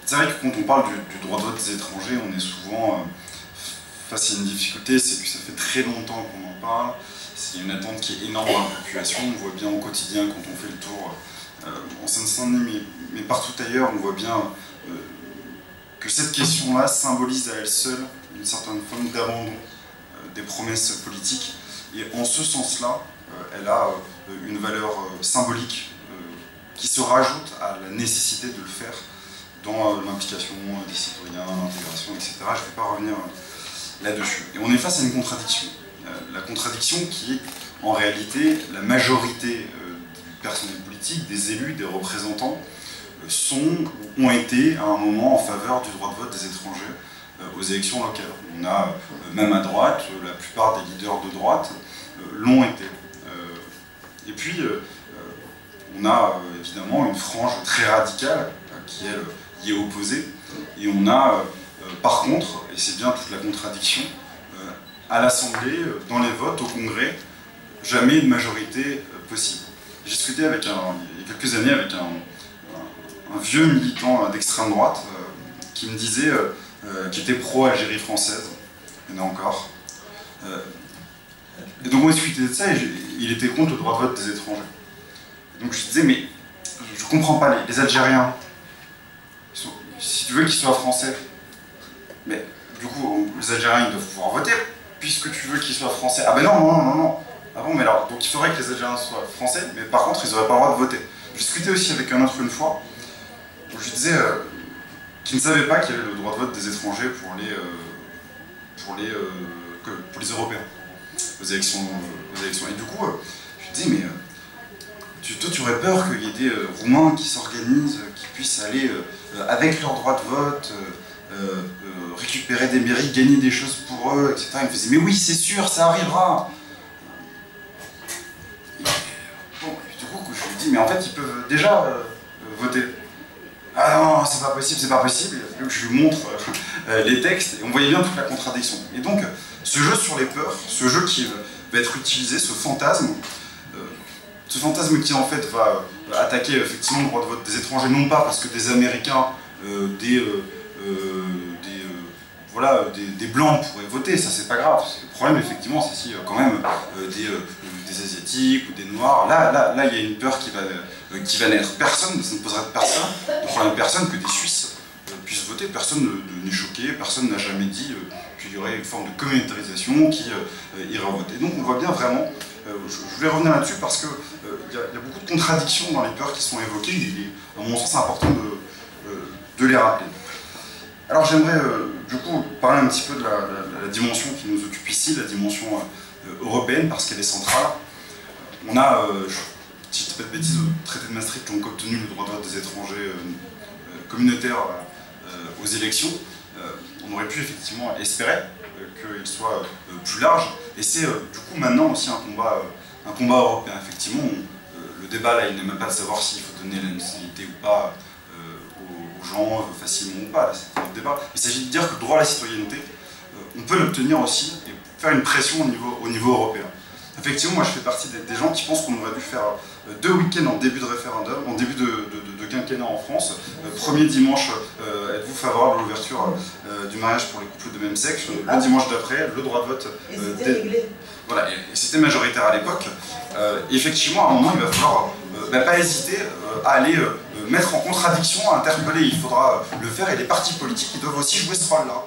C'est vrai que quand on parle du droit de vote des étrangers, on est souvent face à une difficulté, c'est que ça fait très longtemps qu'on en parle, c'est une attente qui est énorme dans la population, on voit bien au quotidien quand on fait le tour en Seine-Saint-Denis, mais partout ailleurs, on voit bien que cette question-là symbolise à elle seule une certaine forme d'abandon des promesses politiques, et en ce sens-là, elle a une valeur symbolique qui se rajoute à la nécessité de le faire dans l'implication des citoyens, l'intégration, etc. Je ne vais pas revenir là-dessus. Et on est face à une contradiction. La contradiction qui est, en réalité, la majorité du personnel politique, des élus, des représentants, ont été à un moment en faveur du droit de vote des étrangers aux élections locales. On a, même à droite, la plupart des leaders de droite l'ont été. Et puis, on a évidemment une frange très radicale qui, elle, y est opposée. Et on a, par contre, et c'est bien toute la contradiction, à l'Assemblée, dans les votes, au Congrès, jamais de majorité possible. J'ai discuté il y a quelques années avec un vieux militant d'extrême droite qui me disait qu'il était pro-Algérie française, il y en a encore. Et donc on discutait de ça et il était contre le droit de vote des étrangers. Et donc je disais, mais je comprends pas, les Algériens, si tu veux qu'ils soient français, mais du coup les Algériens ils doivent pouvoir voter, puisque tu veux qu'ils soient français. Ah ben non. Ah bon, mais alors, donc il faudrait que les Algériens soient français, mais par contre ils n'auraient pas le droit de voter. Je discutais aussi avec un autre une fois, où je disais qu'il ne savait pas qu'il y avait le droit de vote des étrangers pour les Européens, aux élections. Et du coup, je disais, mais toi tu aurais peur qu'il y ait des Roumains qui s'organisent, qui puissent aller avec leur droit de vote, récupérer des mairies, gagner des choses pour eux, etc. Il me faisait, mais oui, c'est sûr, ça arrivera. Et, bon, et du coup, je lui dis, mais en fait, ils peuvent déjà voter. Ah non, c'est pas possible, c'est pas possible. Il a fallu que je lui montre les textes, et on voyait bien toute la contradiction. Et donc, ce jeu sur les peurs, ce jeu qui va être utilisé, ce fantasme qui en fait va attaquer effectivement le droit de vote des étrangers, non pas parce que des Américains, des Blancs pourraient voter, ça c'est pas grave. Le problème effectivement c'est si quand même des Asiatiques ou des Noirs, là il y a une peur qui va naître. Personne, ça ne poserait de problème personne que des Suisses puissent voter, personne n'est choqué, personne n'a jamais dit qu'il y aurait une forme de communautarisation qui irait voter. Donc on voit bien vraiment, je voulais revenir là-dessus parce qu'il y a beaucoup de contradictions dans les peurs qui sont évoquées, et à mon sens c'est important de les rappeler. Alors j'aimerais du coup parler un petit peu de la dimension qui nous occupe ici, la dimension européenne, parce qu'elle est centrale. On a, si je ne dis pas de bêtises, au traité de Maastricht, donc obtenu le droit de vote des étrangers communautaires aux élections. On aurait pu effectivement espérer qu'il soit plus large, et c'est du coup maintenant aussi un combat européen. Effectivement, le débat là, il n'est même pas de savoir s'il faut donner la nationalité ou pas aux gens facilement ou pas, c'est un autre débat. Il s'agit de dire que le droit à la citoyenneté, on peut l'obtenir aussi et faire une pression au niveau européen. Effectivement, moi je fais partie des gens qui pensent qu'on aurait dû faire 2 week-ends en début de référendum, en début de quinquennat en France. Premier dimanche, êtes-vous favorable à l'ouverture du mariage pour les couples de même sexe? Le dimanche d'après, le droit de vote. Et c'était réglé. Voilà, et c'était majoritaire à l'époque. Effectivement, à un moment, il va falloir pas hésiter à aller mettre en contradiction, à interpeller. Il faudra le faire, et les partis politiques ils doivent aussi jouer ce rôle-là.